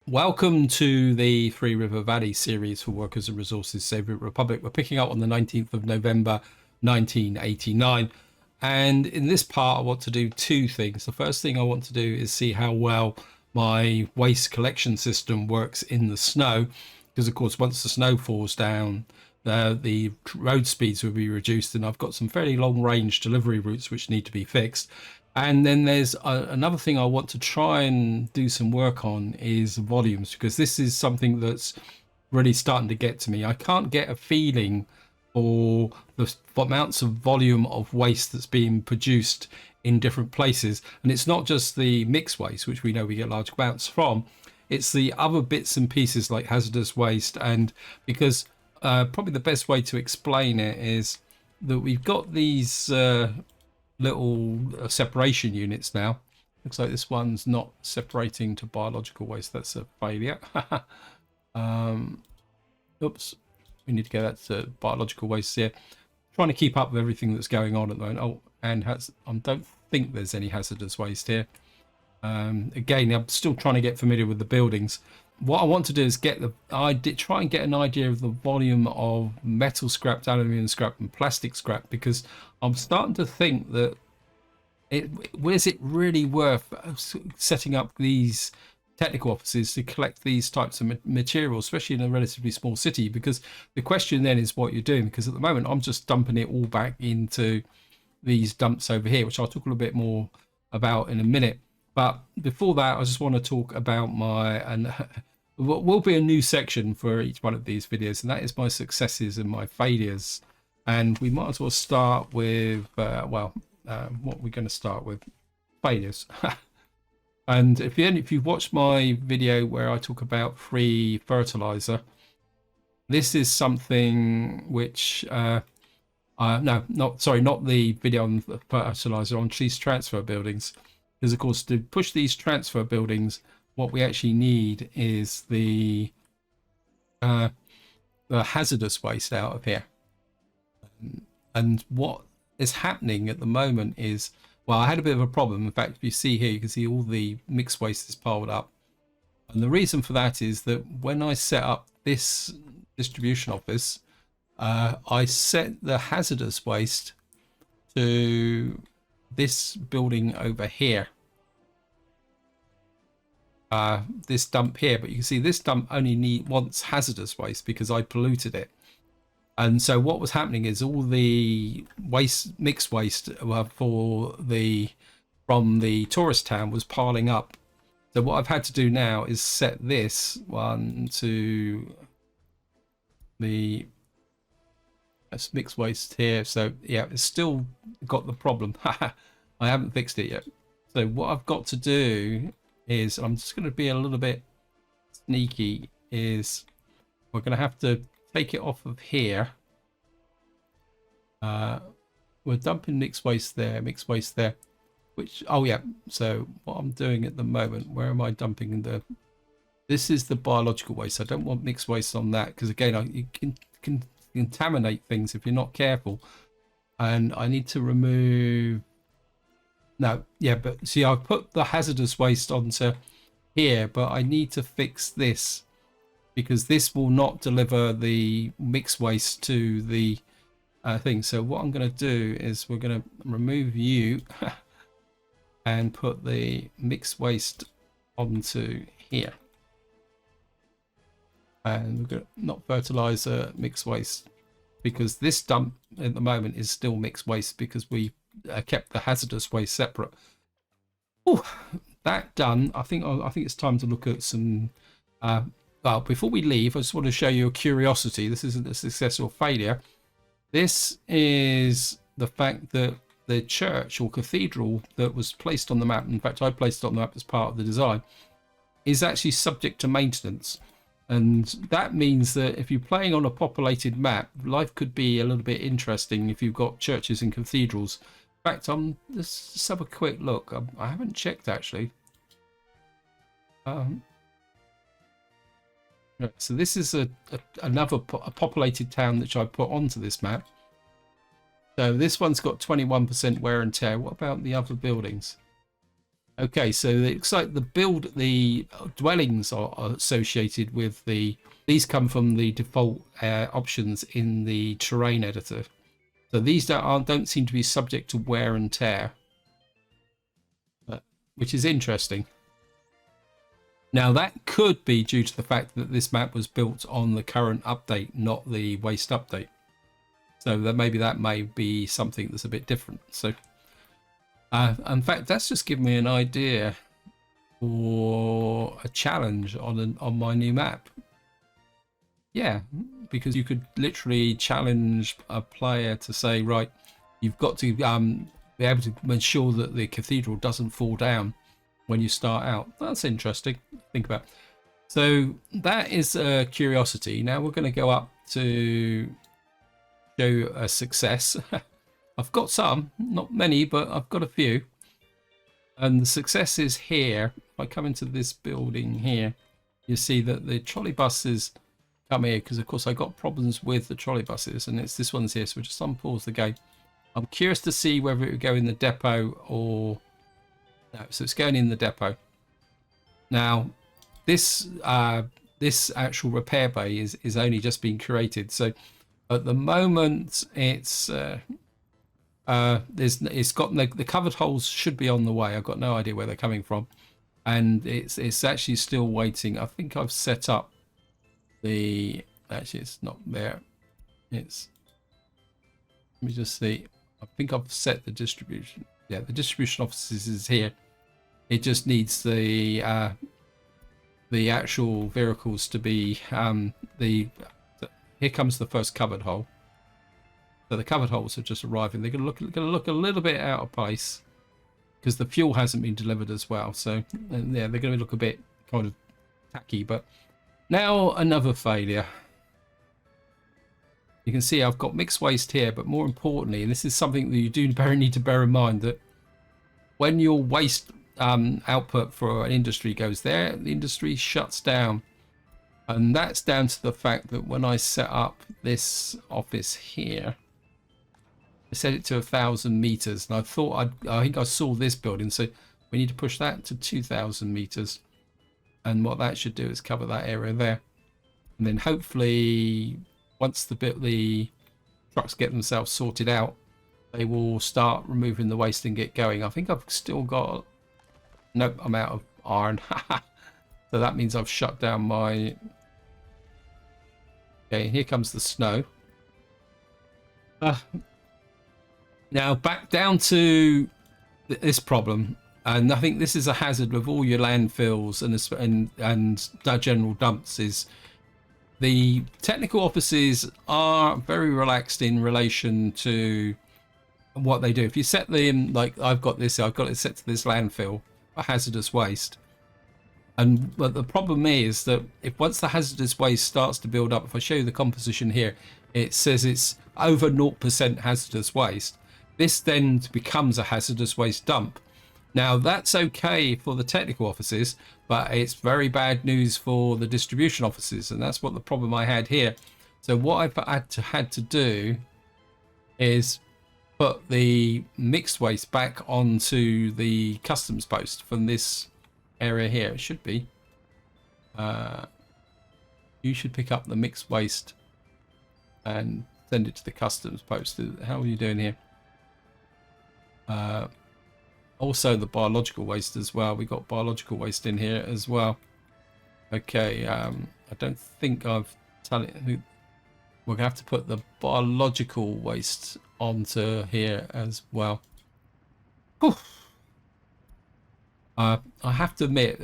Welcome to the Three River Valley series for Workers and Resources Soviet Republic. We're picking up on the 19th of November 1989. And in this part, I want to do two things. The first thing I want to do is see how well my waste collection system works in the snow. Because, of course, once the snow falls down, the road speeds will be reduced. And I've got some fairly long range delivery routes which need to be fixed. And then there's another thing I want to try and do some work on is volumes, because this is something that's really starting to get to me. I can't get a feeling for the amounts of volume of waste that's being produced in different places. And it's not just the mixed waste, which we know we get large amounts from. It's the other bits and pieces like hazardous waste. And because probably the best way to explain it is that we've got these little separation units now. Looks like this one's not separating to biological waste. That's a failure. Oops, we need to get that to biological waste here. Trying to keep up with everything that's going on at the moment. Oh, and I don't think there's any hazardous waste here. Again, I'm still trying to get familiar with the buildings. What I want to do is try and get an idea of the volume of metal scrap, aluminium scrap, and plastic scrap, because I'm starting to think that is it really worth setting up these technical offices to collect these types of materials, especially in a relatively small city? Because the question then is what you're doing, because at the moment I'm just dumping it all back into these dumps over here, which I'll talk a little bit more about in a minute. But before that, I just want to talk about what will be a new section for each one of these videos, and that is my successes and my failures. And we might as well start with, what we're going to start with, failures. And if you've watched my video where I talk about free fertilizer, this is something which, not the video on fertilizer, on these transfer buildings. Because, of course, to push these transfer buildings, what we actually need is the hazardous waste out of here. And what is happening at the moment is, well, I had a bit of a problem. In fact, if you see here, you can see all the mixed waste is piled up. And the reason for that is that when I set up this distribution office, I set the hazardous waste to this building over here, this dump here, but you can see this dump only wants hazardous waste because I polluted it. And so what was happening is all the mixed waste from the tourist town was piling up. So what I've had to do now is set this one to that's mixed waste here. So yeah, it's still got the problem. I haven't fixed it yet. So what I've got to do is, I'm just going to be a little bit sneaky, is we're going to have to take it off of here. We're dumping mixed waste there, which, oh yeah, so what I'm doing at the moment, where am I dumping this is the biological waste. I don't want mixed waste on that, because again, you can contaminate things if you're not careful. And I need to remove, no, yeah, but see, I've put the hazardous waste onto here, but I need to fix this, because this will not deliver the mixed waste to the thing. So what I'm going to do is we're going to remove you and put the mixed waste onto here. And we're going to not fertilizer, mixed waste, because this dump at the moment is still mixed waste because we kept the hazardous waste separate. Oh, that done. I think it's time to look at some. Well, before we leave, I just want to show you a curiosity. This isn't a success or failure. This is the fact that the church or cathedral that was placed on the map, in fact I placed it on the map as part of the design, is actually subject to maintenance. And that means that if you're playing on a populated map, life could be a little bit interesting if you've got churches and cathedrals. In fact, let's just have a quick look. I haven't checked actually. So this is another populated town which I put onto this map. So this one's got 21% wear and tear. What about the other buildings? Okay, so it looks like the dwellings are associated with these come from the default options in the terrain editor. So these don't seem to be subject to wear and tear, which is interesting. Now that could be due to the fact that this map was built on the current update, not the waste update. So that may be something that's a bit different. So in fact, that's just given me an idea for a challenge on my new map. Yeah, because you could literally challenge a player to say, right, you've got to be able to ensure that the cathedral doesn't fall down when you start out. That's interesting. Think about. So that is a curiosity. Now we're going to go up to show a success. I've got some, not many, but I've got a few. And the success is here. If I come into this building here, you see that the trolley buses come here because, of course, I got problems with the trolley buses, and it's this one's here. So we'll just unpause the game. I'm curious to see whether it would go in the depot or no. So it's going in the depot. Now, this actual repair bay is only just been created. So at the moment, it's got the covered holes should be on the way. I've got no idea where they're coming from, and it's actually still waiting. I think I've set up actually it's not there. Let me just see. I think I've set the distribution. Yeah, the distribution offices is here. It just needs the actual vehicles to be here comes the first covered hole. So the covered holes are just arriving. They're going to look a little bit out of place because the fuel hasn't been delivered as well. So yeah, they're going to look a bit kind of tacky. But now another failure. You can see I've got mixed waste here, but more importantly, and this is something that you do need to bear in mind, that when your waste output for an industry goes there, the industry shuts down. And that's down to the fact that when I set up this office here, I set it to 1,000 meters, and I think I saw this building, so we need to push that to 2,000 meters. And what that should do is cover that area there. And then hopefully, once the trucks get themselves sorted out, they will start removing the waste and get going. I think I've still got... Nope, I'm out of iron. So that means I've shut down my... Okay, here comes the snow. Now back down to this problem, and I think this is a hazard with all your landfills and general dumps. Is the technical offices are very relaxed in relation to what they do. If you set them like I've got it set to this landfill for hazardous waste. But the problem is that if once the hazardous waste starts to build up, if I show you the composition here, it says it's over 0% hazardous waste. This then becomes a hazardous waste dump. Now that's okay for the technical offices, but it's very bad news for the distribution offices, and that's what the problem I had here. So what I've had to do is put the mixed waste back onto the customs post from this area here. It should be you should pick up the mixed waste and send it to the customs post. How are you doing here? Also the biological waste as well. We got biological waste in here as well. Okay, I don't think I've told it. We're gonna have to put the biological waste onto here as well. Whew. I have to admit,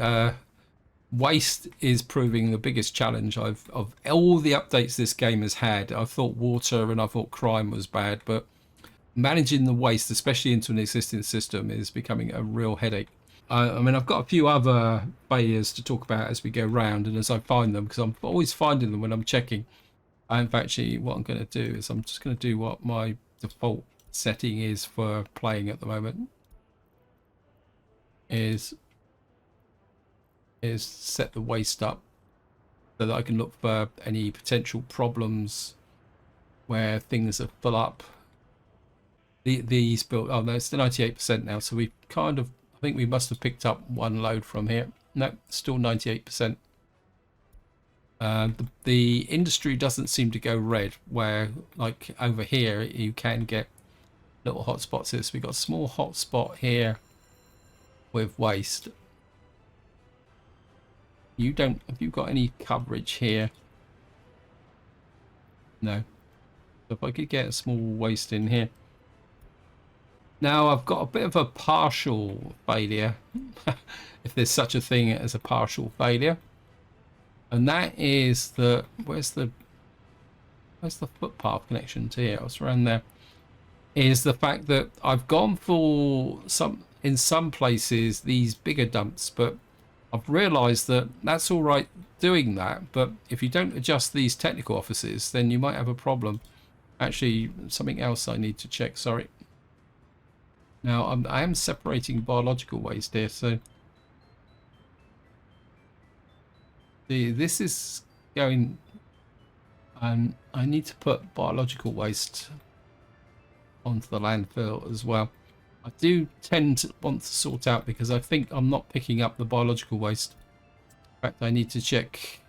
waste is proving the biggest challenge of all the updates this game has had. I thought water and I thought crime was bad, but managing the waste, especially into an existing system, is becoming a real headache. I mean, I've got a few other failures to talk about as we go round and as I find them, because I'm always finding them when I'm checking. And actually, what I'm going to do is I'm just going to do what my default setting is for playing at the moment. Is set the waste up so that I can look for any potential problems where things are full up. These built, oh no, it's the 98% now, so we kind of think we must have picked up one load from here. No, still 98%. The industry doesn't seem to go red, where like over here you can get little hotspots here. So we've got a small hotspot here with waste. You don't, have you got any coverage here? No. So if I could get a small waste in here. Now I've got a bit of a partial failure, if there's such a thing as a partial failure. And that is the, where's the footpath connection to here? What's around there? Is the fact that I've gone for in some places these bigger dumps, but I've realized that that's all right doing that, but if you don't adjust these technical offices, then you might have a problem. Actually, something else I need to check, sorry. Now I am separating biological waste here, so this is going, and I need to put biological waste onto the landfill as well. I do tend to want to sort out, because I think I'm not picking up the biological waste. In fact, I need to check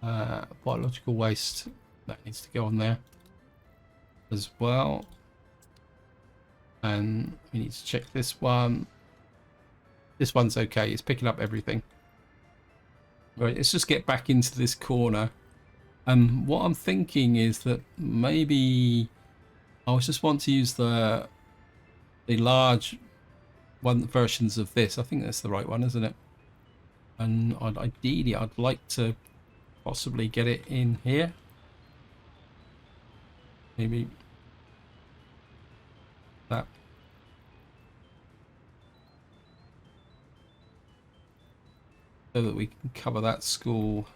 biological waste. That needs to go on there as well. And we need to check this one. This one's okay. It's picking up everything. Right, let's just get back into this corner. What I'm thinking is that maybe I just want to use the large one versions of this. I think that's the right one, isn't it? And ideally I'd like to possibly get it in here. Maybe that. So that we can cover that school.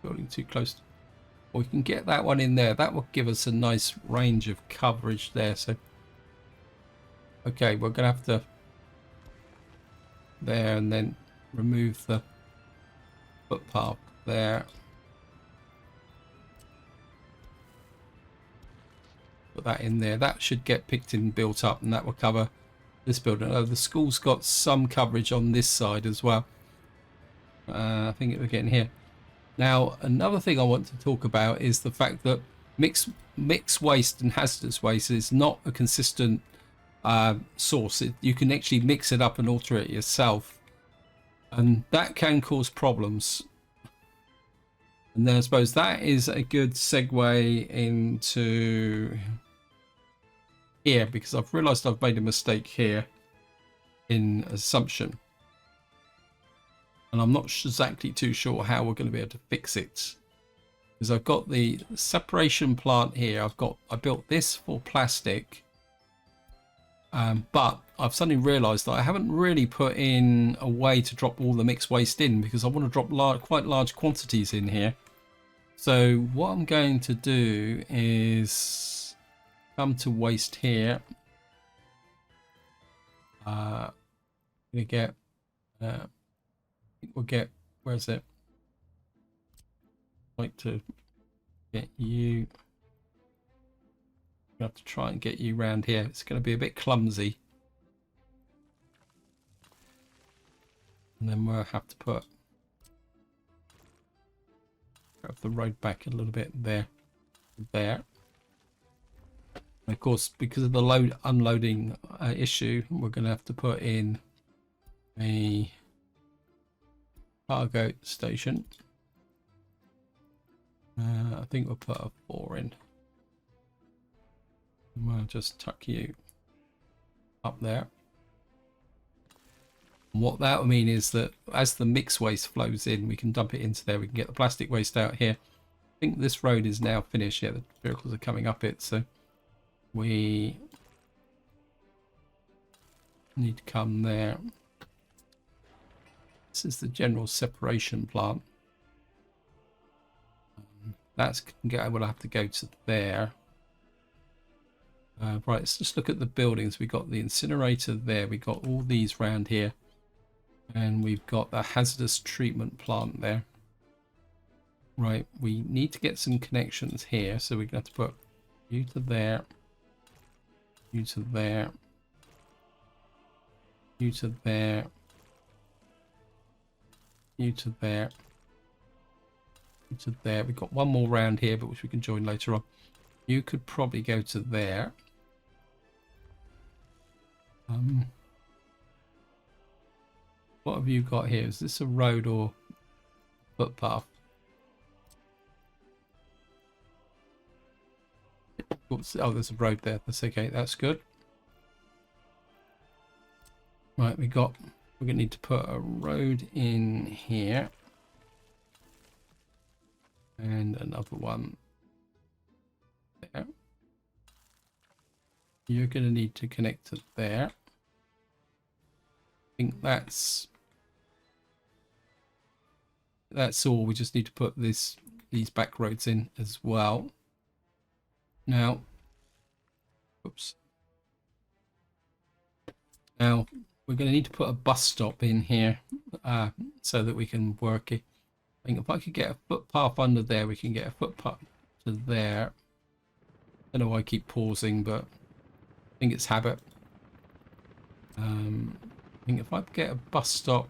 Building too close. Or we can get that one in there. That will give us a nice range of coverage there. So, okay, we're going to have to there and then remove the footpath there. Put that in there. That should get picked and built up, and that will cover this building. Oh, the school's got some coverage on this side as well. I think we're getting here. Now, another thing I want to talk about is the fact that mixed waste and hazardous waste is not a consistent source. You can actually mix it up and alter it yourself, and that can cause problems. And then I suppose that is a good segue into here, because I've realized I've made a mistake here in assumption. And I'm not exactly too sure how we're going to be able to fix it. Because I've got the separation plant here. I built this for plastic. But I've suddenly realized that I haven't really put in a way to drop all the mixed waste in, because I want to drop quite large quantities in here. So what I'm going to do is come to waste here. I'm going to get, we'll get, where is it? I'd like to get you. I have to try and get you around here. It's going to be a bit clumsy. And then we'll have to put the road back a little bit there. And of course, because of the unloading issue, we're going to have to put in a cargo station. I think we'll put a 4 in. And we'll just tuck you up there. And what that will mean is that as the mixed waste flows in, we can dump it into there. We can get the plastic waste out here. I think this road is now finished. Yeah, the vehicles are coming up it, so we need to come there. This is the general separation plant. That's we'll have to go to there. Right, let's just look at the buildings. We've got the incinerator there. We've got all these round here. And we've got the hazardous treatment plant there. Right, we need to get some connections here. So we're going to have to put You to there. You to there. You to there. You to there. You to there. We've got one more round here, but which we can join later on. You could probably go to there. What have you got here? Is this a road or footpath? Oops. Oh, there's a road there. That's okay. That's good. Right, we're gonna need to put a road in here. And another one there. You're gonna need to connect to there. I think that's all. We just need to put these back roads in as well. Now, oops. Now we're going to need to put a bus stop in here so that we can work it. I think if I could get a footpath under there, we can get a footpath to there. I don't know why I keep pausing, but I think it's habit. I think if I get a bus stop,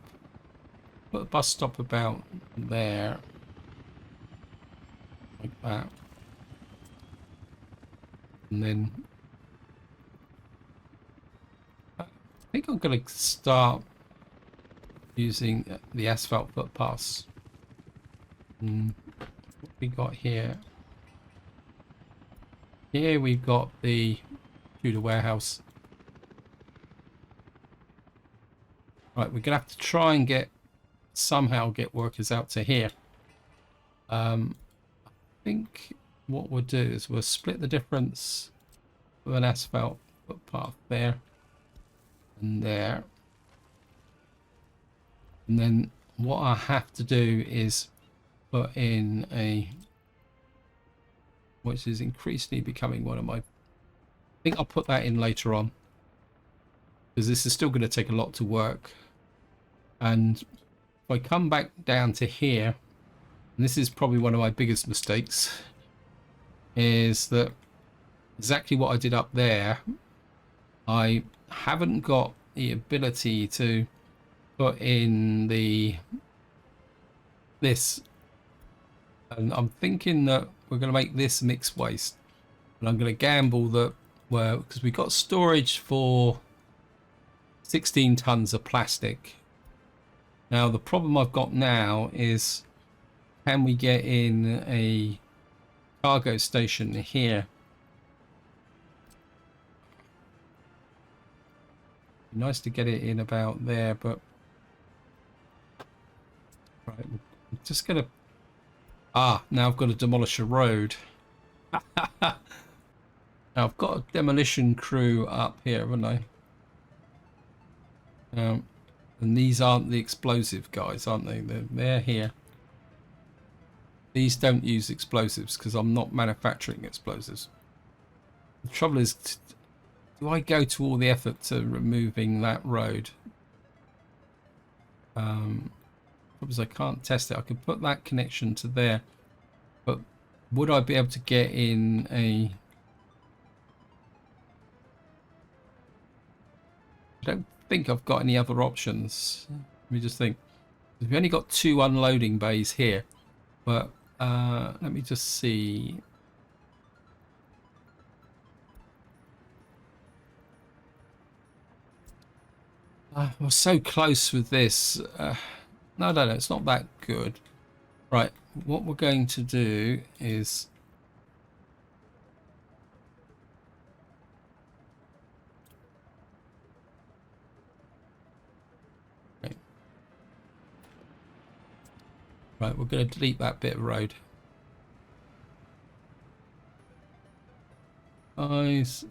put a bus stop about there, like that, and then I think I'm going to start using the asphalt footpaths. What we got here? Here we've got the Tudor warehouse. Right, we're gonna have to try and somehow get workers out to here. I think what we'll do is we'll split the difference with an asphalt footpath there and there. And then what I have to do is put in which is increasingly becoming one of my, I think I'll put that in later on, because this is still going to take a lot to work. And if I come back down to here, and this is probably one of my biggest mistakes, is that exactly what I did up there, I haven't got the ability to put in this, and I'm thinking that we're going to make this mixed waste, and I'm going to gamble that, well, because we got storage for 16 tons of plastic. Now the problem I've got now is, can we get in a cargo station here? Be nice to get it in about there, but right, I'm just gonna, now I've got to demolish a road. Now I've got a demolition crew up here, haven't I? And these aren't the explosive guys, aren't they? They're here. These don't use explosives because I'm not manufacturing explosives. The trouble is, do I go to all the effort to removing that road? Because I can't test it. I could put that connection to there, but would I be able to get in a... I don't think I've got any other options. Let me just think. We've only got 2 unloading bays here, but let me just see. We're so close with this. No, it's not that good. Right, what we're going to do is... Right, we're going to delete that bit of road. Guys,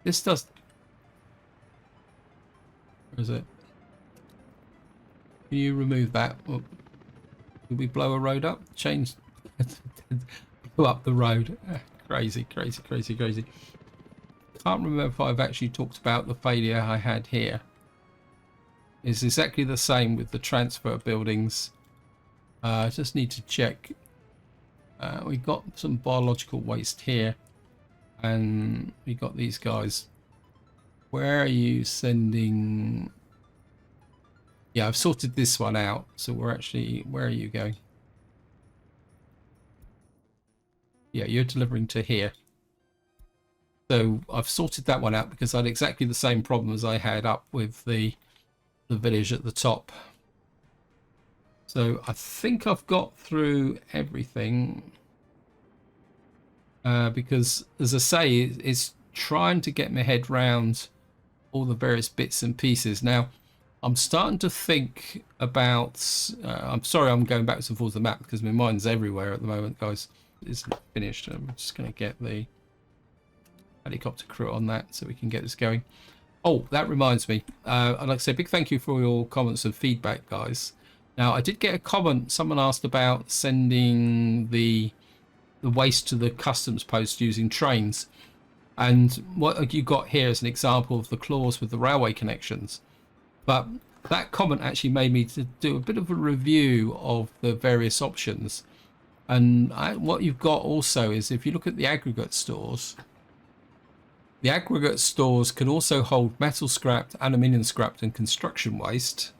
this does... Where is it? Can you remove that? Oh, did we blow a road up? Change... Blow up the road. Crazy, crazy, crazy, crazy. Can't remember if I've actually talked about the failure I had here. It's exactly the same with the transfer buildings. I just need to check We've got some biological waste here, and we got these guys. Where are you sending? Yeah, I've sorted this one out. So we're actually, where are you going? Yeah, you're delivering to here. So I've sorted that one out because I had exactly the same problem as I had up with the village at the top. So I think I've got through everything. Because, as I say, it's trying to get my head round all the various bits and pieces. Now, I'm starting to think about... I'm sorry I'm going backwards and forwards the map because my mind's everywhere at the moment, guys. It isn't finished. I'm just going to get the helicopter crew on that so we can get this going. Oh, that reminds me. I'd like to say a big thank you for your comments and feedback, guys. Now, I did get a comment. Someone asked about sending the waste to the customs post using trains, and what you got here is an example of the clause with the railway connections. But that comment actually made me to do a bit of a review of the various options, and what you've got also is, if you look at the aggregate stores can also hold metal scrap, aluminium scrap and construction waste.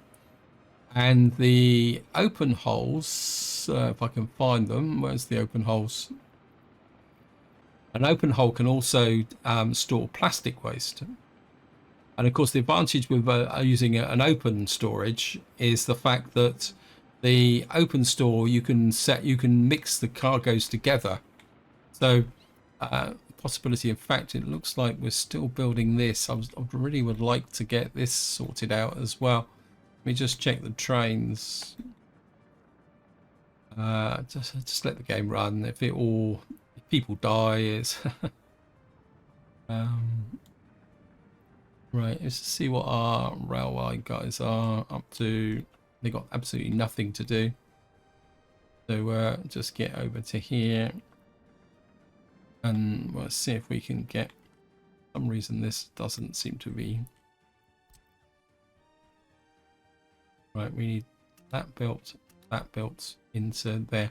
And the open holes, if I can find them, where's the open holes? An open hole can also store plastic waste. And of course, the advantage with using an open storage is the fact that the open store, you can mix the cargoes together. So possibility, in fact, it looks like we're still building this. I really would like to get this sorted out as well. Let me just check the trains. Just let the game run. If people die, it's right. Let's see what our railway guys are up to. They got absolutely nothing to do. So just get over to here, and we'll see if we can get. For some reason this doesn't seem to be right. We need that built into there,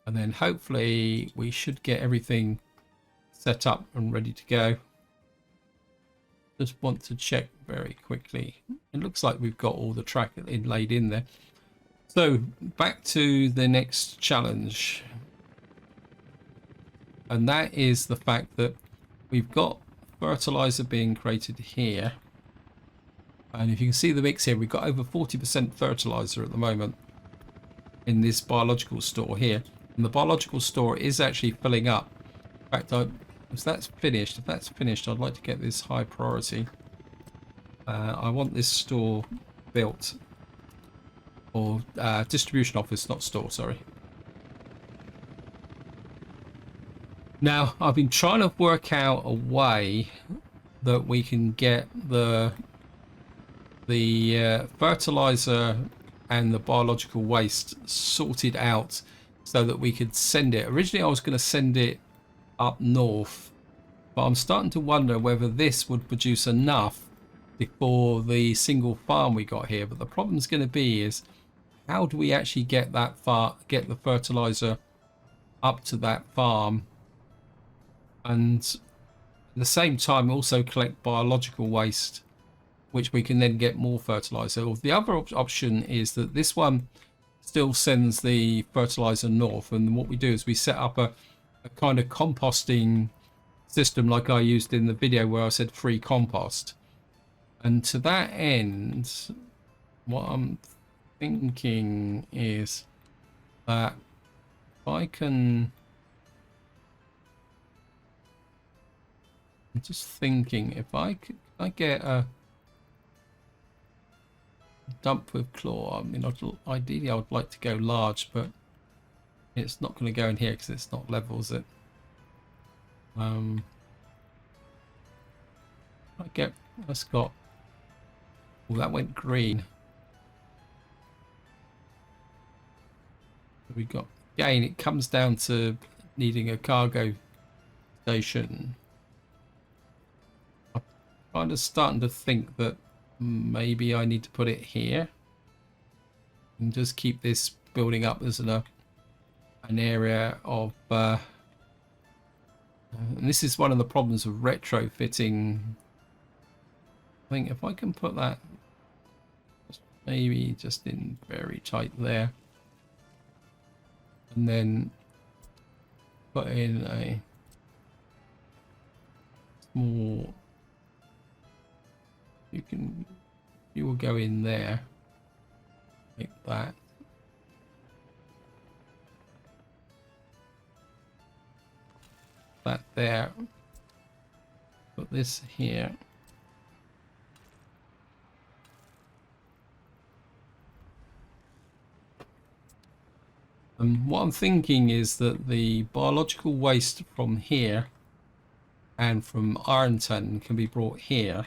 and then hopefully we should get everything set up and ready to go. Just want to check very quickly. It looks like we've got all the track laid in there. So back to the next challenge, and that is the fact that we've got fertilizer being created here, and if you can see the mix here, we've got over 40% fertilizer at the moment in this biological store here, and the biological store is actually filling up. In fact, if that's finished, I'd like to get this high priority. I want this store built, or distribution office, not store, sorry. Now, I've been trying to work out a way that we can get the fertilizer and the biological waste sorted out so that we could send it. Originally, I was going to send it up north, but I'm starting to wonder whether this would produce enough for the single farm we got here. But the problem's going to be is, how do we actually get that far, get the fertilizer up to that farm, and at the same time also collect biological waste, which we can then get more fertilizer. The other option is that this one still sends the fertilizer north, and what we do is we set up a kind of composting system like I used in the video where I said free compost. And to that end, what I'm thinking is that if I can... I'm just thinking, if I get a dump with claw, I mean, ideally I would like to go large, but it's not going to go in here because it's not level, is it? That's got... Oh, that went green. We got... Again, it comes down to needing a cargo station. I'm kind of starting to think that maybe I need to put it here and just keep this building up as an area of and this is one of the problems of retrofitting. I think if I can put that maybe just in very tight there, and then put in a small, you will go in there like that. That there. Put this here. And what I'm thinking is that the biological waste from here and from Ironton can be brought here.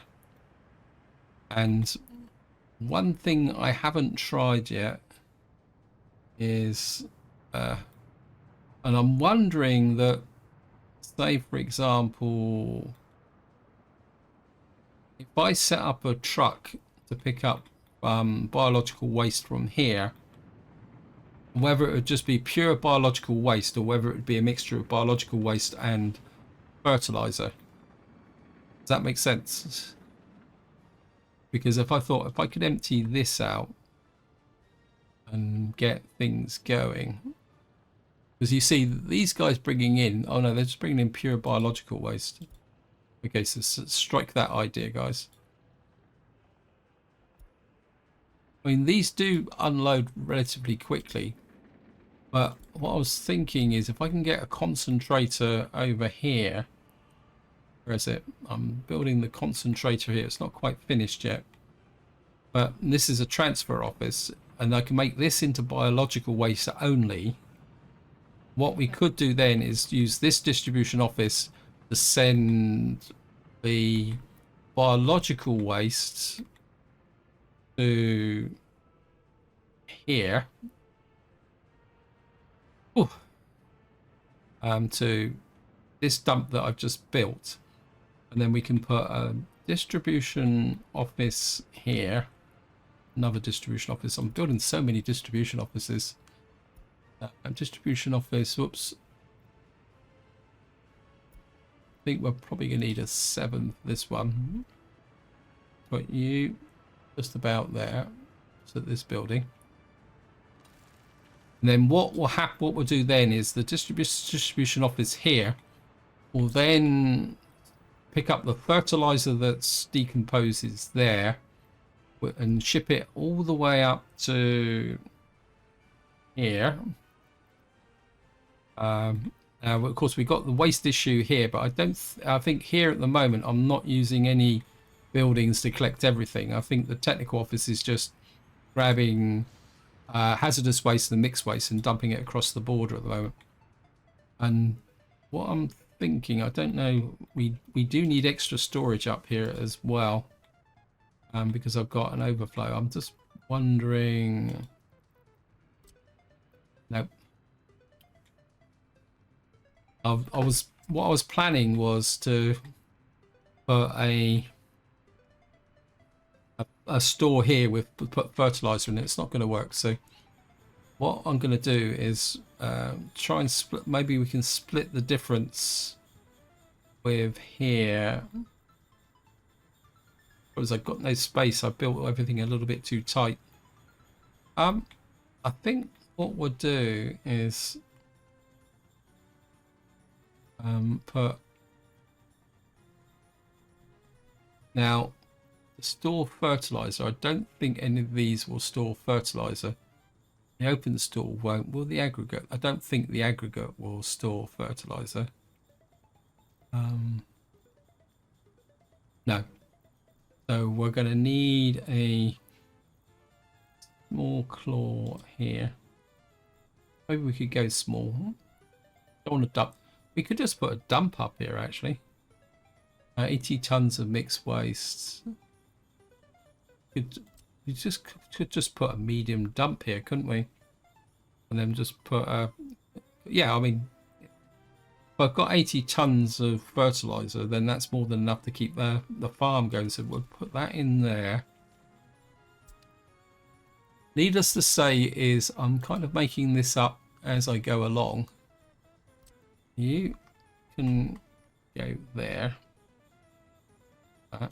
And one thing I haven't tried yet is, and I'm wondering that, say for example, if I set up a truck to pick up biological waste from here, whether it would just be pure biological waste or whether it would be a mixture of biological waste and fertilizer. Does that make sense? Because if I could empty this out and get things going, because you see these guys bringing in, oh no, they're just bringing in pure biological waste. Okay, so strike that idea, guys. I mean, these do unload relatively quickly, but what I was thinking is if I can get a concentrator over here. Where is it? I'm building the concentrator here. It's not quite finished yet. But this is a transfer office, and I can make this into biological waste only. What we could do then is use this distribution office to send the biological waste to here. Ooh. To this dump that I've just built. And then we can put a distribution office here. Another distribution office. I'm building so many distribution offices. Distribution office, whoops. I think we're probably going to need a 7th, this one. Put you just about there. So this building. And then what we'll do then is the distribution office here will then pick up the fertilizer that's decomposes there and ship it all the way up to here. Now, of course, we've got the waste issue here, but I think here at the moment I'm not using any buildings to collect everything. I think the technical office is just grabbing hazardous waste and mixed waste and dumping it across the border at the moment. And what I'm thinking, I don't know, we do need extra storage up here as well, because I've got an overflow. I'm just wondering. Nope. What I was planning was to put a store here with put fertilizer in it. It's not going to work. So what I'm going to do is try and split. Maybe we can split the difference with here. Because I've got no space, I built everything a little bit too tight. I think what we'll do is put now store fertilizer. I don't think any of these will store fertilizer. The open store won't. Will the aggregate? I don't think the aggregate will store fertilizer. No. So we're going to need a small claw here. Maybe we could go small. Don't want to dump. We could just put a dump up here actually. 80 tons of mixed waste. We could just put a medium dump here, couldn't we? And then just put a, yeah, I mean, if I've got 80 tons of fertilizer, then that's more than enough to keep the farm going. So we'll put that in there. Needless to say is I'm kind of making this up as I go along. You can go there. That.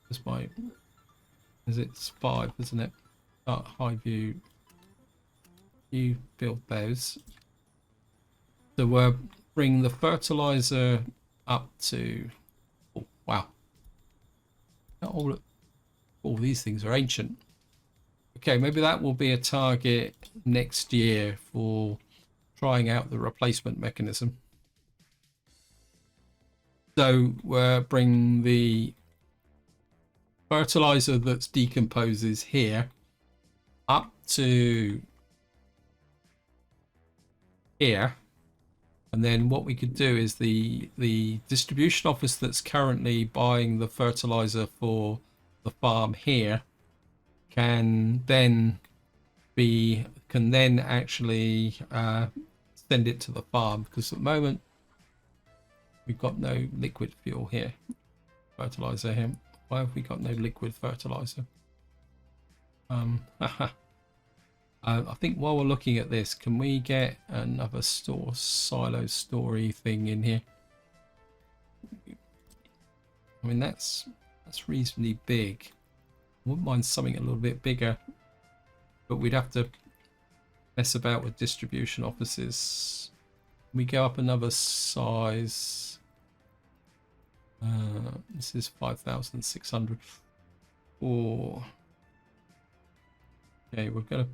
Just by, is it's 5, isn't it? Start high view. You build those. So we're bring the fertilizer up to. Oh, wow. Not all these things are ancient. Okay, maybe that will be a target next year for trying out the replacement mechanism. So we're bring the fertilizer that decomposes here up to here, and then what we could do is the distribution office that's currently buying the fertilizer for the farm here can then actually send it to the farm, because at the moment we've got no liquid fuel here, fertilizer here. Why have we got no liquid fertilizer? I think while we're looking at this, can we get another silo story thing in here? I mean, that's reasonably big. I wouldn't mind something a little bit bigger, but we'd have to mess about with distribution offices. We go up another size. This is 5,600. Oh, okay, we're gonna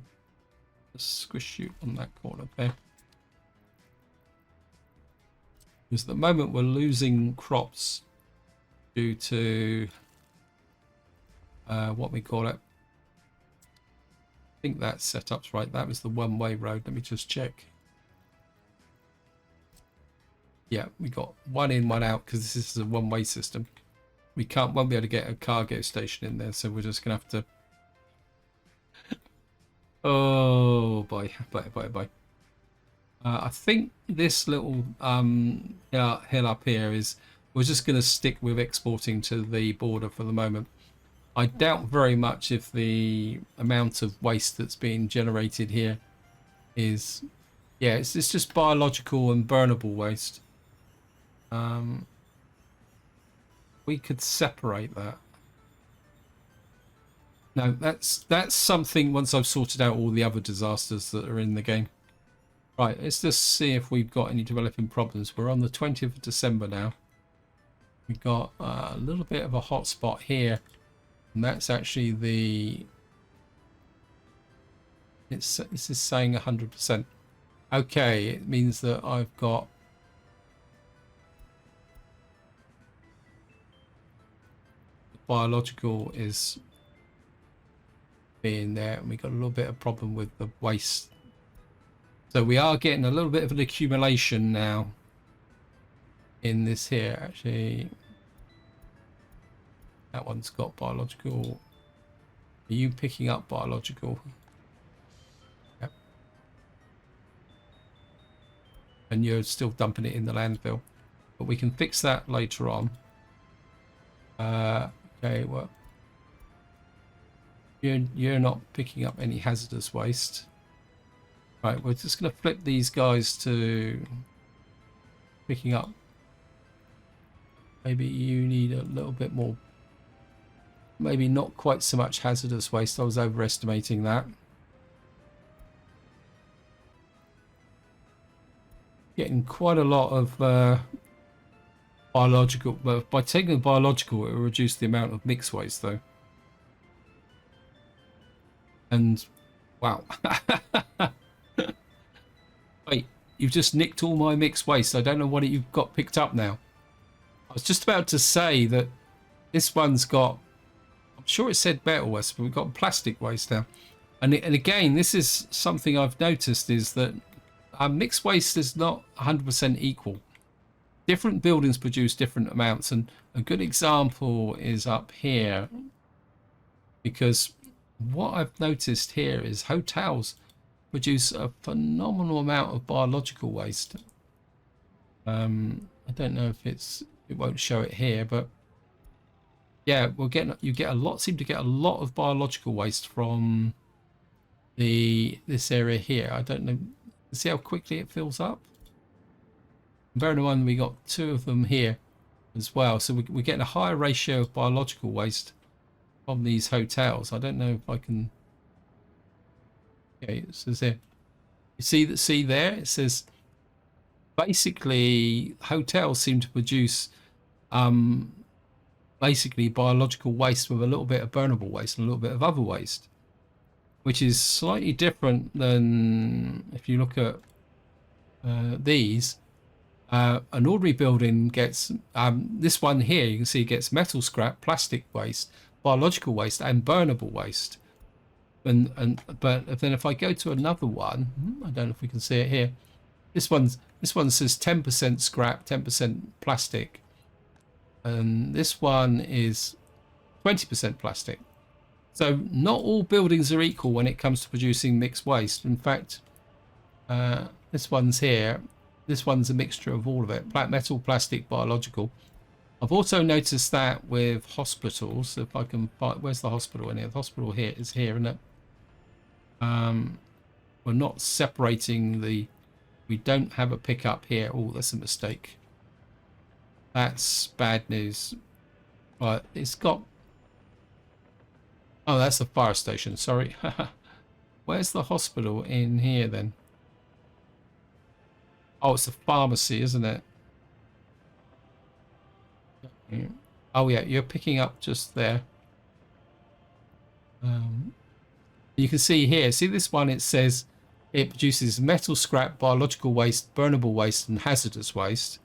squish you on that corner there, because at the moment we're losing crops due to what we call it. I think that setup's right. That was the one-way road. Let me just check. Yeah, we got one in, one out, because this is a one-way system. We won't be able to get a cargo station in there, so we're just gonna have to. Oh boy, bye. I think this little hill up here is. We're just going to stick with exporting to the border for the moment. I doubt very much if the amount of waste that's being generated here is. Yeah, it's just biological and burnable waste. We could separate that. No, that's something once I've sorted out all the other disasters that are in the game. Right, let's just see if we've got any developing problems. We're on the 20th of December now. We've got a little bit of a hotspot here, and that's actually the. This is saying 100%. Okay, it means that I've got. Biological is being there, and we got a little bit of problem with the waste. So we are getting a little bit of an accumulation now in this here. Actually, that one's got biological. Are you picking up biological? Yep. And you're still dumping it in the landfill, but we can fix that later on. Okay, well, you're not picking up any hazardous waste. Right, we're just going to flip these guys to picking up. Maybe you need a little bit more. Maybe not quite so much hazardous waste. I was overestimating that. Getting quite a lot of biological. Well, by taking the biological, it will reduce the amount of mixed waste, though. And wow. Wait, you've just nicked all my mixed waste. I don't know what you've got picked up now. I was just about to say that this one's got, I'm sure it said metal waste, but we've got plastic waste now. And again, this is something I've noticed, is that mixed waste is not 100% equal. Different buildings produce different amounts, and a good example is up here, because what I've noticed here is hotels produce a phenomenal amount of biological waste. I don't know if it won't show it here, but yeah, seem to get a lot of biological waste from this area here. I don't know. See how quickly it fills up. Bearing in mind we got 2 of them here as well, so we're getting a higher ratio of biological waste from these hotels. I don't know if I can. Okay, it says there. You see that? See there? It says basically hotels seem to produce basically biological waste with a little bit of burnable waste and a little bit of other waste, which is slightly different than if you look at these. An ordinary building gets this one here. You can see it gets metal scrap, plastic waste, biological waste, and burnable waste. But then if I go to another one, I don't know if we can see it here. This one says 10% scrap, 10% plastic, and this one is 20% plastic. So not all buildings are equal when it comes to producing mixed waste. In fact, this one's here. This one's a mixture of all of it: metal, plastic, biological. I've also noticed that with hospitals. If I can find, where's the hospital in here? The hospital here is here, isn't it? We're not separating the. We don't have a pickup here. Oh, that's a mistake. That's bad news. Right, it's got. Oh, that's the fire station. Sorry. Where's the hospital in here then? Oh, it's the pharmacy, isn't it? Oh yeah, you're picking up just there. You can see here, see this one, it says it produces metal scrap, biological waste, burnable waste, and hazardous waste.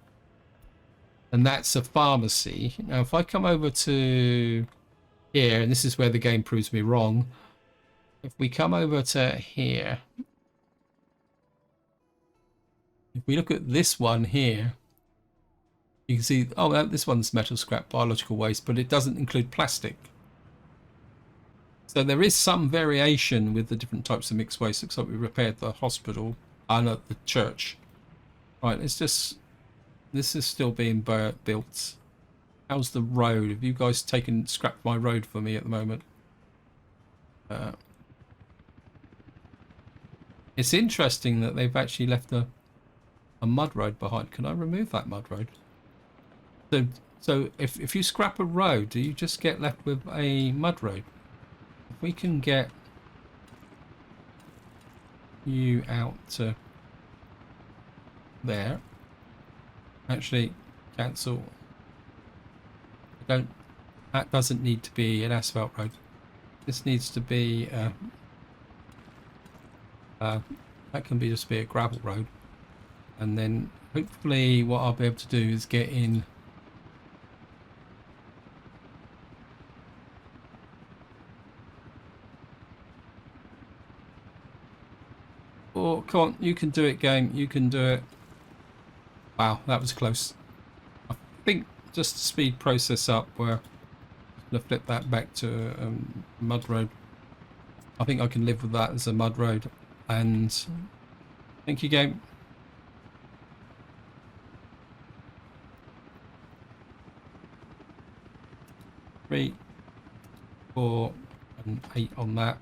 And that's a pharmacy. Now, if I come over to here, and this is where the game proves me wrong. If we come over to here, if we look at this one here, you can see, oh, this one's metal scrap, biological waste, but it doesn't include plastic. So there is some variation with the different types of mixed waste. Looks like we repaired the hospital, no, the church. Right, it's just, this is still being built. How's the road? Have you guys scrapped my road for me at the moment? It's interesting that they've actually left a mud road behind. Can I remove that mud road? So if you scrap a road, do you just get left with a mud road? If we can get you out to there. Actually, cancel. That doesn't need to be an asphalt road. This needs to be that can be just be a gravel road, and then hopefully what I'll be able to do is get in. Oh, come on, you can do it, game. You can do it. Wow, that was close. I think just to speed process up, we're going to flip that back to mud road. I think I can live with that as a mud road. And thank you, game. Three, 4, and 8 on that.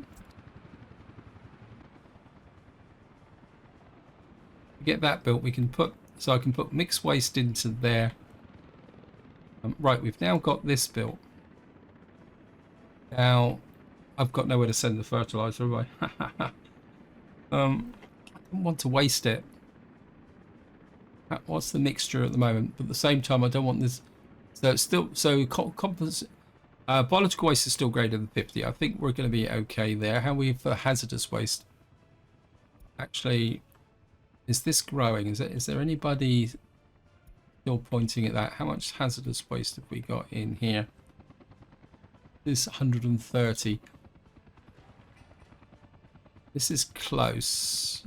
Get that built, we can put, so I can put mixed waste into there. Right, we've now got this built. Now I've got nowhere to send the fertilizer, have I? I don't want to waste it. What's the mixture at the moment? But at the same time, I don't want this. So it's still, biological waste is still greater than 50. I think we're going to be okay there. How are we for hazardous waste? Actually, is this growing? Is there anybody still pointing at that? How much hazardous waste have we got in here? This 130. This is close,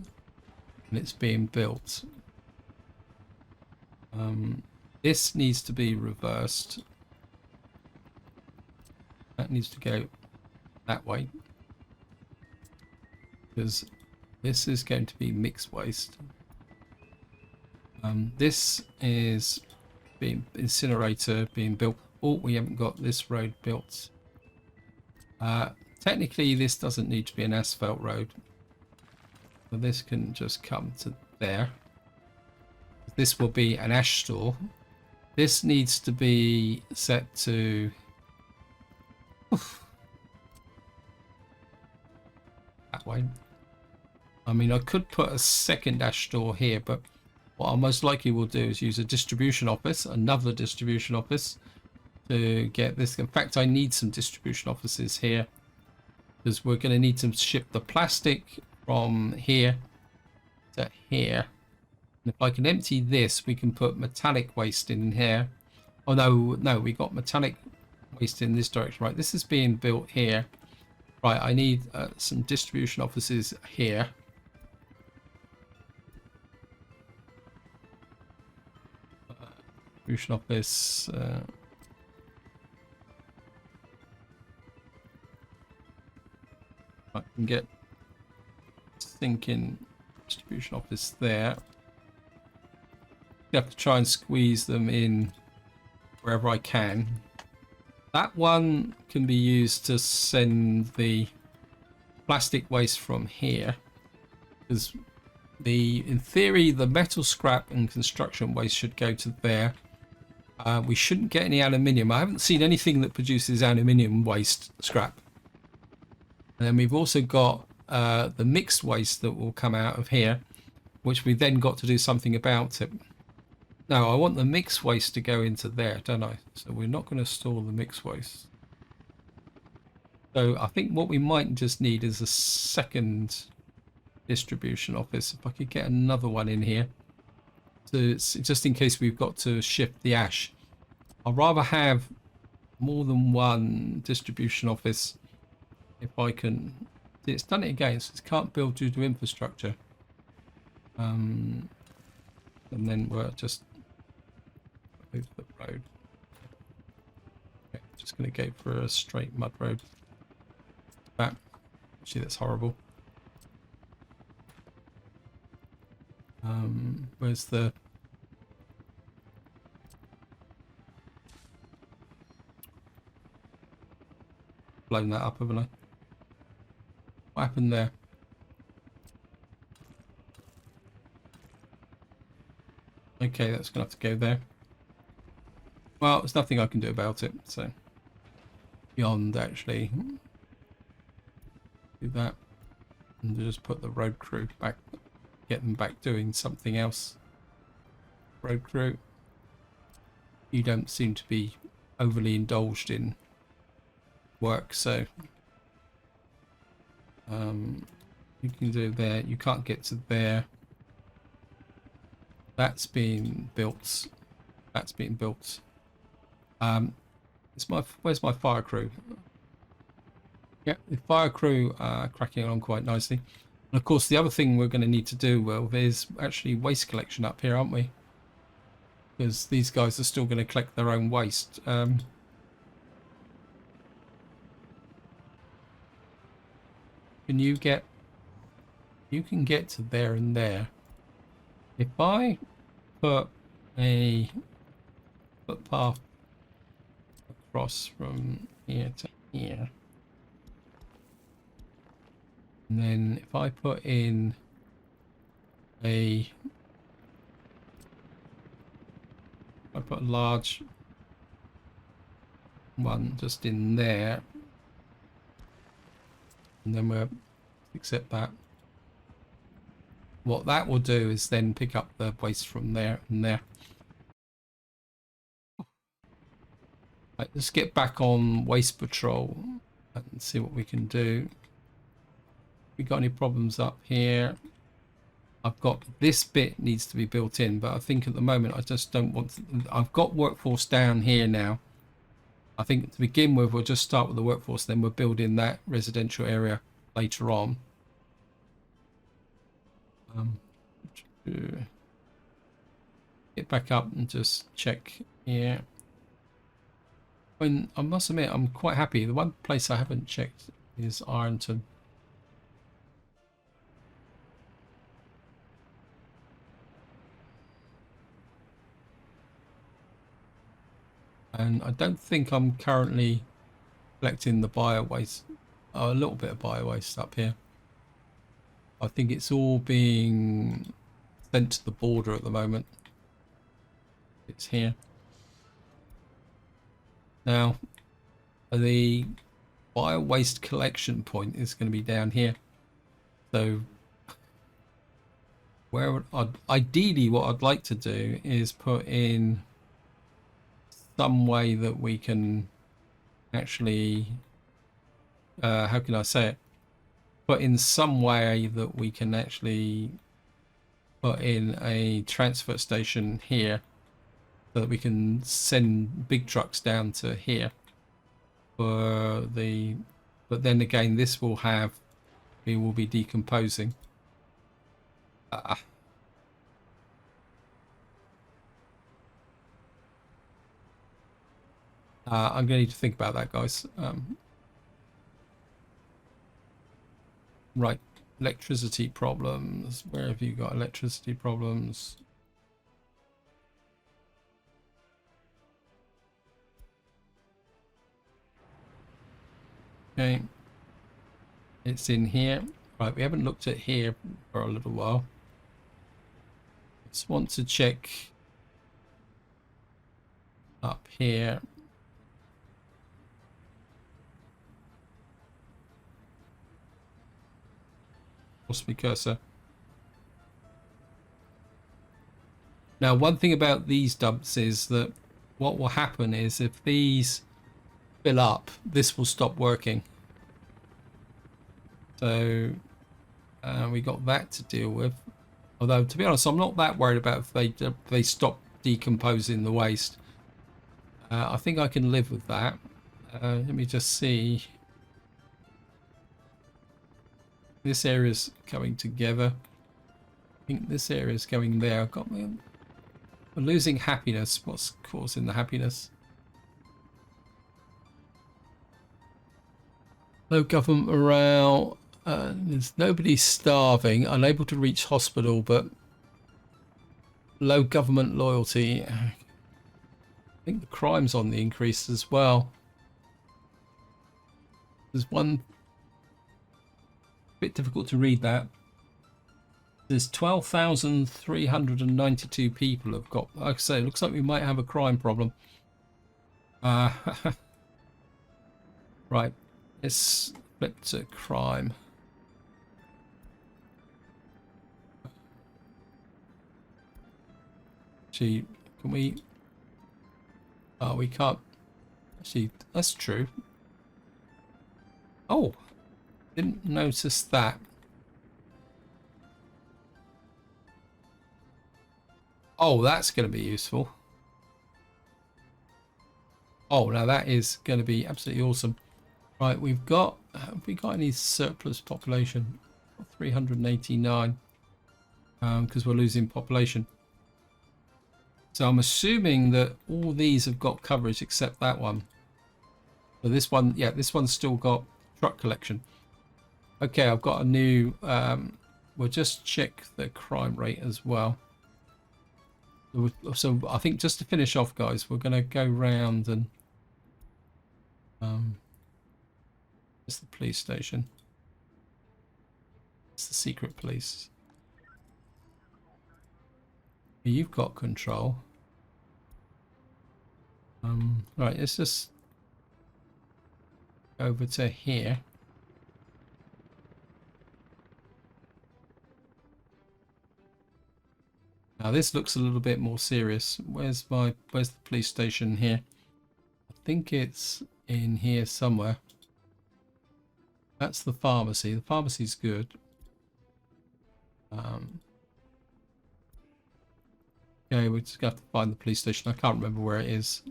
and it's being built. This needs to be reversed. That needs to go that way, because this is going to be mixed waste. This is being incinerator being built. Oh, we haven't got this road built. Technically, this doesn't need to be an asphalt road. So this can just come to there. This will be an ash store. This needs to be set to that way. I mean, I could put a second ash store here, but what I most likely will do is use a distribution office, another distribution office, to get this. In fact, I need some distribution offices here because we're going to need to ship the plastic from here to here. And if I can empty this, we can put metallic waste in here. Oh no, we got metallic waste in this direction. Right, this is being built here. Right, I need some distribution offices here. Distribution office. I can get thinking distribution office there. You have to try and squeeze them in wherever I can. That one can be used to send the plastic waste from here, because in theory the metal scrap and construction waste should go to there. We shouldn't get any aluminium. I haven't seen anything that produces aluminium waste scrap. And then we've also got the mixed waste that will come out of here, which we then got to do something about it. No, I want the mixed waste to go into there, don't I? So we're not going to store the mixed waste. So I think what we might just need is a second distribution office. If I could get another one in here, just in case we've got to shift the ash. I'd rather have more than one distribution office if I can. It's done it again, so it can't build due to infrastructure. And then we're just move the road. Okay, just going to go for a straight mud road. That, actually, that's horrible. Where's the blown that up, haven't I? What happened there? Okay, that's gonna have to go there. Well, there's nothing I can do about it, so beyond actually do that and just put the road crew back, get them back doing something else. Road crew, you don't seem to be overly indulged in work, so you can do there. You can't get to there. That's being built. That's being built. Where's my fire crew? Yeah, the fire crew are cracking along quite nicely. And of course, the other thing we're going to need to do, well, is actually waste collection up here, aren't we? Because these guys are still going to collect their own waste. Can you get? You can get to there and there. If I put a path across from here to here, and then if I put in I put a large one just in there, and then we'll accept that. What that will do is then pick up the waste from there and there. Right, let's get back on waste patrol and see what we can do. We got any problems up here? I've got this bit needs to be built in, but I think at the moment I just don't want to. I've got workforce down here now. I think to begin with we'll just start with the workforce, then we'll build in that residential area later on. Get back up and just check here. I must admit I'm quite happy. The one place I haven't checked is Ironton. And I don't think I'm currently collecting the bio waste. Oh, a little bit of bio waste up here. I think it's all being sent to the border at the moment. It's here. Now, the bio waste collection point is going to be down here. So, ideally what I'd like to do is put in some way that we can actually, how can I say it? Put in some way that we can actually put in a transfer station here so that we can send big trucks down to here for the, but then again this will have, we will be decomposing. I'm going to need to think about that, guys. Right, electricity problems. Where have you got electricity problems? Okay, it's in here. Right, we haven't looked at here for a little while. Just want to check up here. Lost my cursor. Now, one thing about these dumps is that what will happen is if these fill up, this will stop working. So we got that to deal with. Although, to be honest, I'm not that worried about if they stop decomposing the waste. I think I can live with that. Let me just see. This area's coming together. I think this area's going there. I've got me. I'm losing happiness. What's causing the happiness? Low government morale. There's nobody starving. Unable to reach hospital, but low government loyalty. I think the crime's on the increase as well. There's one bit difficult to read that. There's 12,392 people have got, like I say, it looks like we might have a crime problem. Right, let's flip to crime. Actually, can we? Oh, we can't. Actually, that's true. Oh, didn't notice that. Oh, that's going to be useful. Oh, now that is going to be absolutely awesome. Right, we've got, have we got any surplus population? 389, because we're losing population. So I'm assuming that all these have got coverage except that one. So this one, yeah, this one's still got truck collection. Okay, I've got a new, we'll just check the crime rate as well. So I think just to finish off, guys, we're going to go round and it's the police station. It's the secret police. You've got control. Right, let's just go over to here. Now this looks a little bit more serious. Where's the police station here? I think it's in here somewhere. That's the pharmacy. The pharmacy's good. Okay, we just have to find the police station. I can't remember where it is.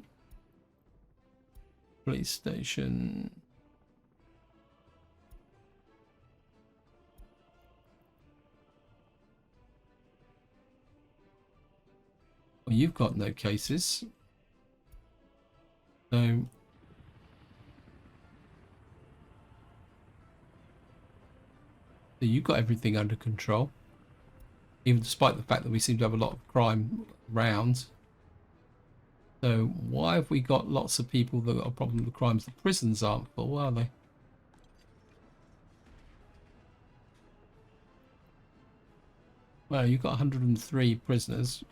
Police station. Well, you've got no cases. So you've got everything under control. Even despite the fact that we seem to have a lot of crime around. So why have we got lots of people that got a problem with crimes? The prisons aren't full, are they? Well, you've got 103 prisoners.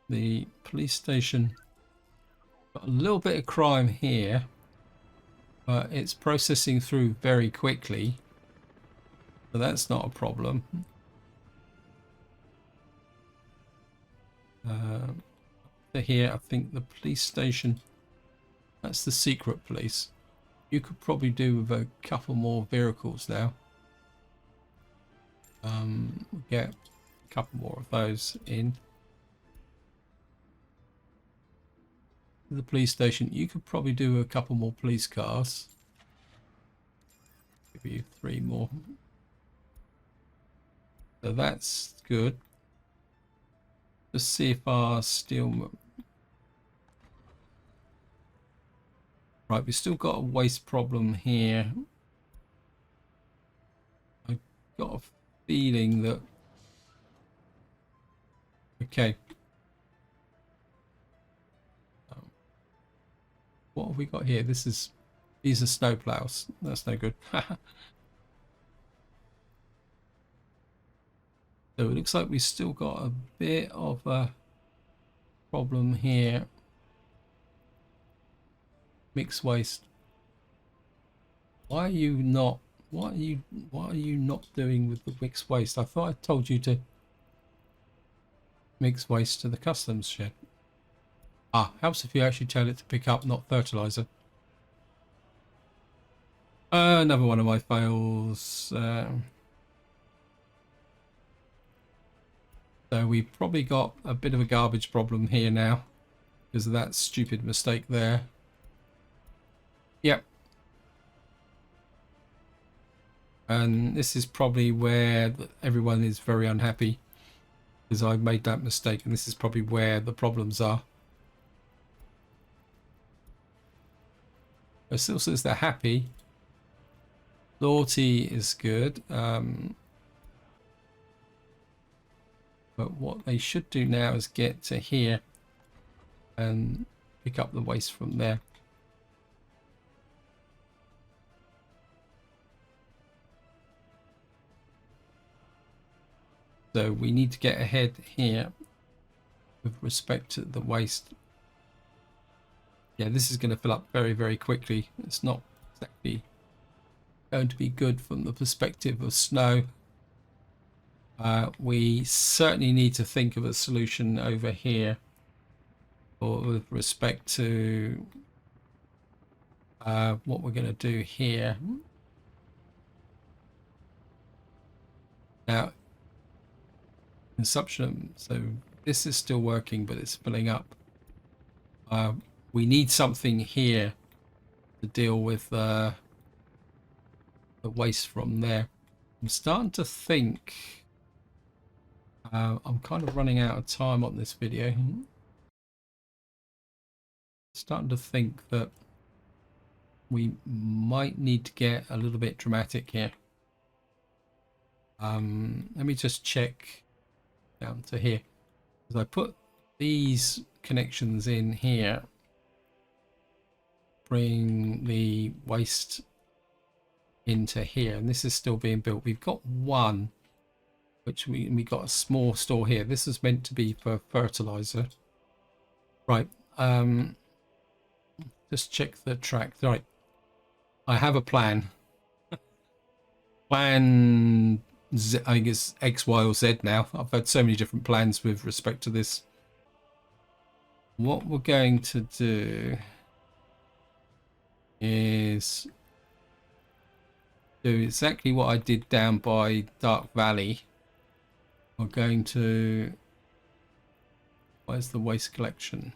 The police station got a little bit of crime here, but it's processing through very quickly, so that's not a problem. Here, I think the police station, that's the secret police. You could probably do with a couple more vehicles now. Get a couple more of those in. The police station, you could probably do a couple more police cars. Give you 3 more. So that's good. Let's see if our steel... Right, we've still got a waste problem here. I've got a feeling that... Okay. What have we got here? These are snowplows. That's no good. So it looks like we've still got a bit of a problem here. Mixed waste. Why are you not doing with the mixed waste? I thought I told you to mix waste to the customs shed. Ah, helps if you actually tell it to pick up, not fertilizer. Another one of my fails. So we've probably got a bit of a garbage problem here now because of that stupid mistake there. Yep. And this is probably where everyone is very unhappy because I made that mistake, and this is probably where the problems are. It still says they're happy. Loyalty is good. But what they should do now is get to here and pick up the waste from there. So we need to get ahead here with respect to the waste. Yeah, this is going to fill up very, very quickly. It's not exactly going to be good from the perspective of snow. We certainly need to think of a solution over here or with respect to what we're going to do here. Now, consumption, so this is still working, but it's filling up. We need something here to deal with the waste from there. I'm starting to think I'm kind of running out of time on this video. Starting to think that we might need to get a little bit dramatic here. Let me just check down to here, because I put these connections in here, bring the waste into here, and this is still being built. We've got one which we got a small store here. This is meant to be for fertilizer, right? Just check the track. Right, I have a plan. Plan Z, I think it's X, Y, or Z now. I've had so many different plans with respect to this. What we're going to do is do exactly what I did down by Dark Valley. We're going to... Where's the waste collection?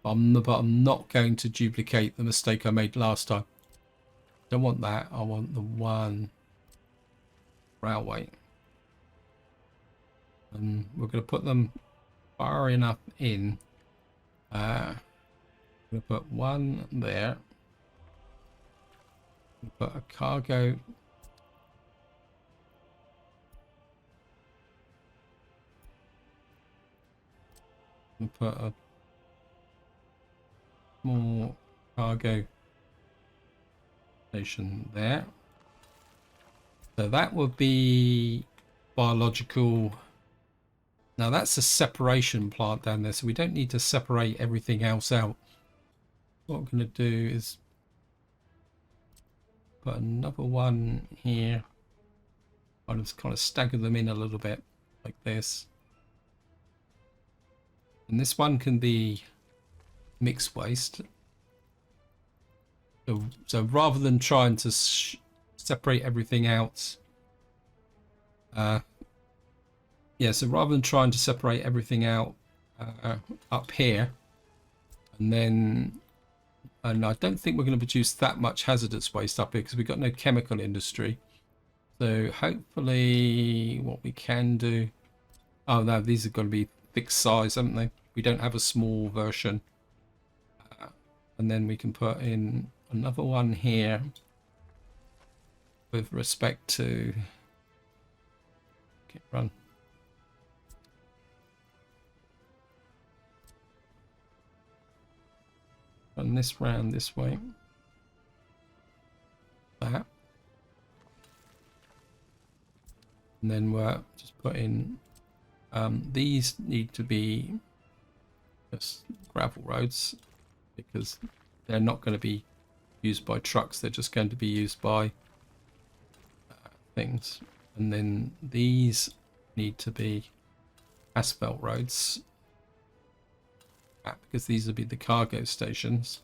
But I'm not going to duplicate the mistake I made last time. Don't want that. I want the one railway. And we're going to put them far enough in. We're going to put one there. Put a cargo. And put a more cargo station there. So that would be biological. Now that's a separation plant down there, so we don't need to separate everything else out. What I'm going to do is put another one here. I'll just kind of stagger them in a little bit like this. And this one can be mixed waste. So rather than trying to separate everything out, so rather than trying to separate everything out up here, and I don't think we're going to produce that much hazardous waste up here because we've got no chemical industry. So hopefully what we can do, oh no, these are going to be fixed size, haven't they? We don't have a small version. And then we can put in another one here with respect to, okay, run. Run this round this way. That. And then we're just put in, these need to be just gravel roads because they're not going to be used by trucks, they're just going to be used by things. And then these need to be asphalt roads because these will be the cargo stations,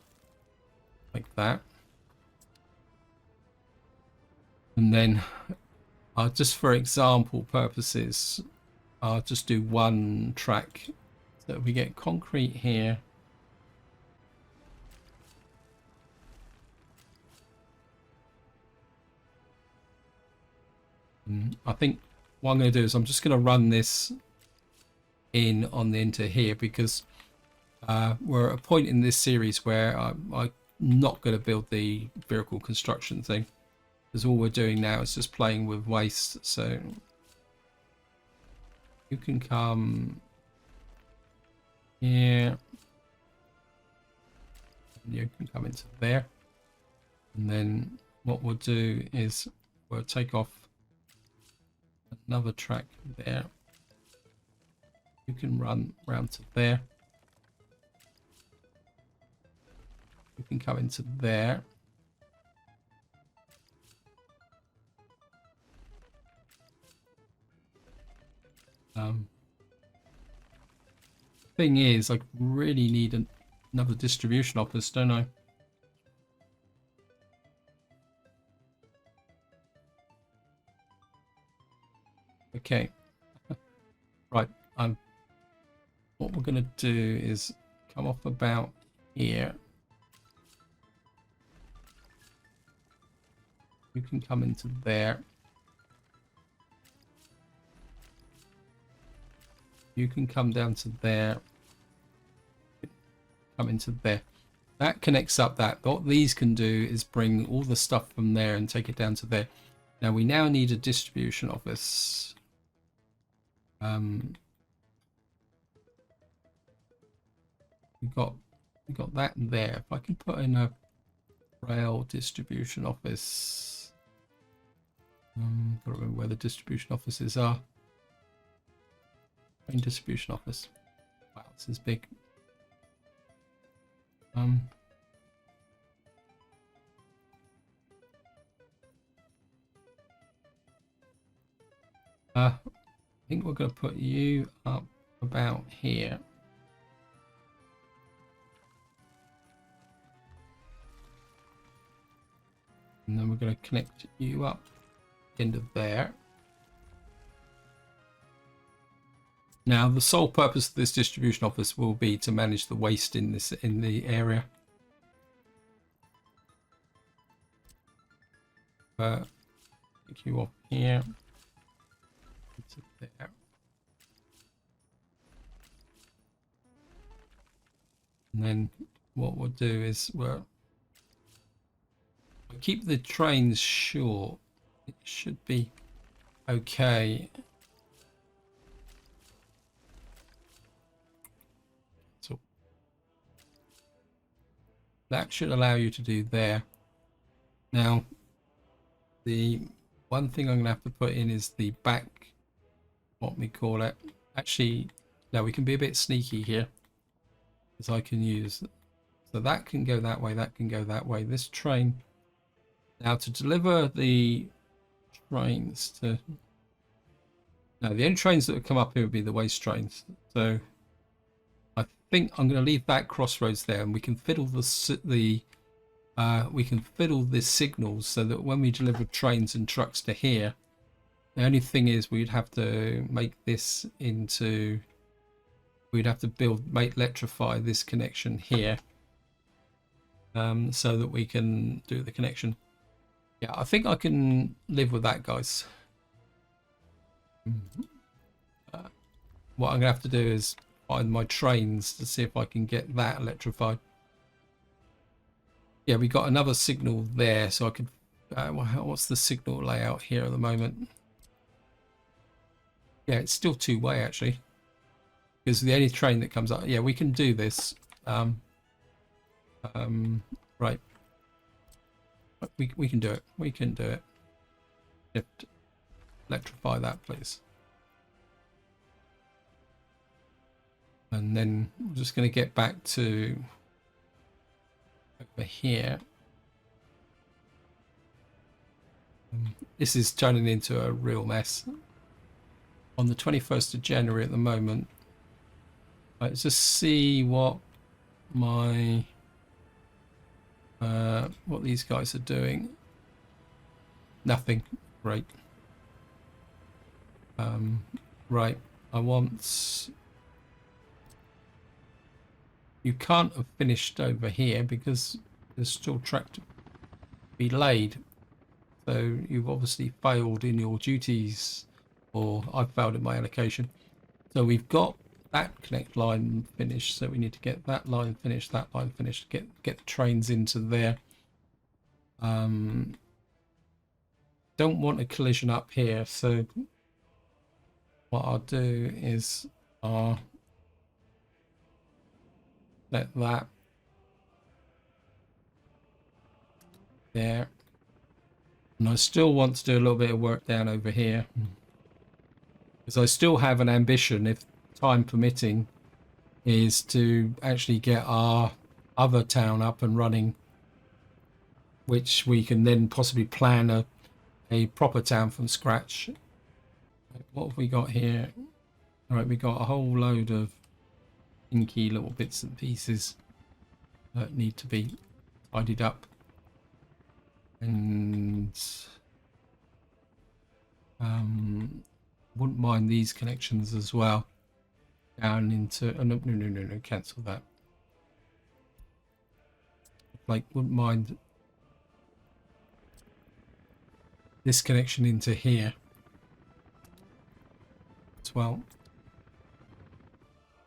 like that. And then just for example purposes, I'll just do one track. So we get concrete here. I think what I'm going to do is I'm just going to run this in on the into here because we're at a point in this series where I'm not going to build the vehicle construction thing because all we're doing now is just playing with waste. So you can come here, and you can come into there, and then what we'll do is we'll take off another track there. You can run round to there. You can come into there. Thing is, I really need another distribution office, don't I? Okay. Right. What we're going to do is come off about here. You can come into there. You can come down to there. Come into there. That connects up that. What these can do is bring all the stuff from there and take it down to there. Now we now need a distribution office. We got that there. If I can put in a rail distribution office, gotta remember where the distribution offices are. Train distribution office. Wow, this is big. I think we're going to put you up about here. And then we're going to connect you up into there. Now, the sole purpose of this distribution office will be to manage the waste in the area. Take you off here to there. And then what we'll do is we'll keep the trains short. It should be okay. So that should allow you to do there. Now, the One thing I'm going to have to put in is the back, what we call it. Actually, now we can be a bit sneaky here, because I can use, so that can go that way, that can go that way. This train, now to deliver the trains to, no, the only trains that would come up here would be the waste trains. So I think I'm going to leave that crossroads there, and we can fiddle we can fiddle the signals so that when we deliver trains and trucks to here, the only thing is we'd have to make this into, we'd have to electrify this connection here, so that we can do the connection. Yeah, I think I can live with that, guys. What I'm gonna have to do is find my trains to see if I can get that electrified. Yeah, we got another signal there, so I could, what's the signal layout here at the moment? Yeah, it's still two-way actually, because the only train that comes up, yeah, we can do this. Right, we can do it, we can do it. Just electrify that, please. And then we're just going to get back to over here. This is turning into a real mess. On the 21st of January at the moment. Let's just see what my what these guys are doing. Nothing. Great. Right. I want, you can't have finished over here because there's still track to be laid. So you've obviously failed in your duties, or I've failed in my allocation. So we've got that connect line finished, so we need to get that line finished, that line finished, get the trains into there. Don't want a collision up here, so what I'll do is let that there. And I still want to do a little bit of work down over here, because I still have an ambition, if time permitting, is to actually get our other town up and running, which we can then possibly plan a proper town from scratch. What have we got here? All right, we got a whole load of inky little bits and pieces that need to be tidied up. And wouldn't mind these connections as well down into, oh, no, cancel that. Like, wouldn't mind this connection into here as well.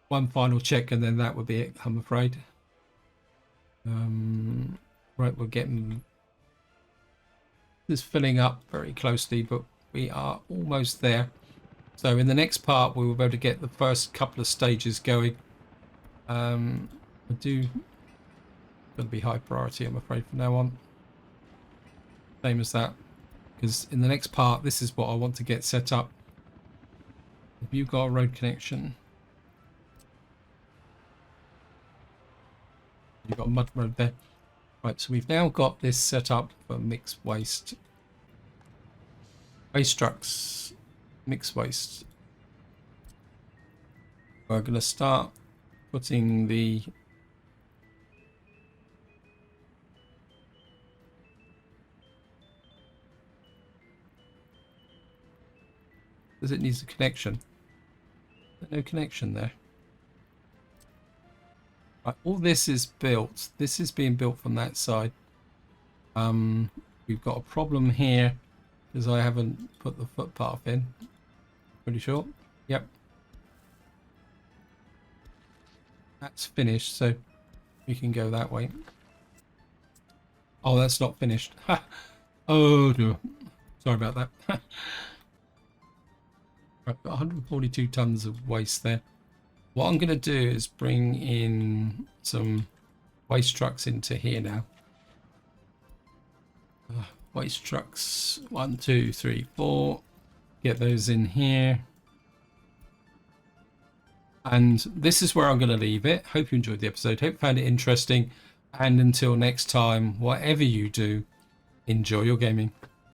One final check and then that would be it, I'm afraid. Right, we're getting this filling up very closely, but we are almost there. So in the next part we will be able to get the first couple of stages going. I do going to be high priority, I'm afraid, from now on. Same as that, because in the next part this is what I want to get set up. Have you got a road connection? You've got a mud road there. Right, so we've now got this set up for mixed waste. Waste trucks, mixed waste. We're going to start putting the does it need a connection? There's no connection there. Right, all this is built. This is being built from that side. We've got a problem here because I haven't put the footpath in. Pretty sure. Yep. That's finished, so we can go that way. Oh, that's not finished. Oh no. Sorry about that. Right, got 142 tons of waste there. What I'm going to do is bring in some waste trucks into here now. Waste trucks, 1, 2, 3, 4. Get those in here. And this is where I'm going to leave it. Hope you enjoyed the episode. Hope you found it interesting. And until next time, whatever you do, enjoy your gaming.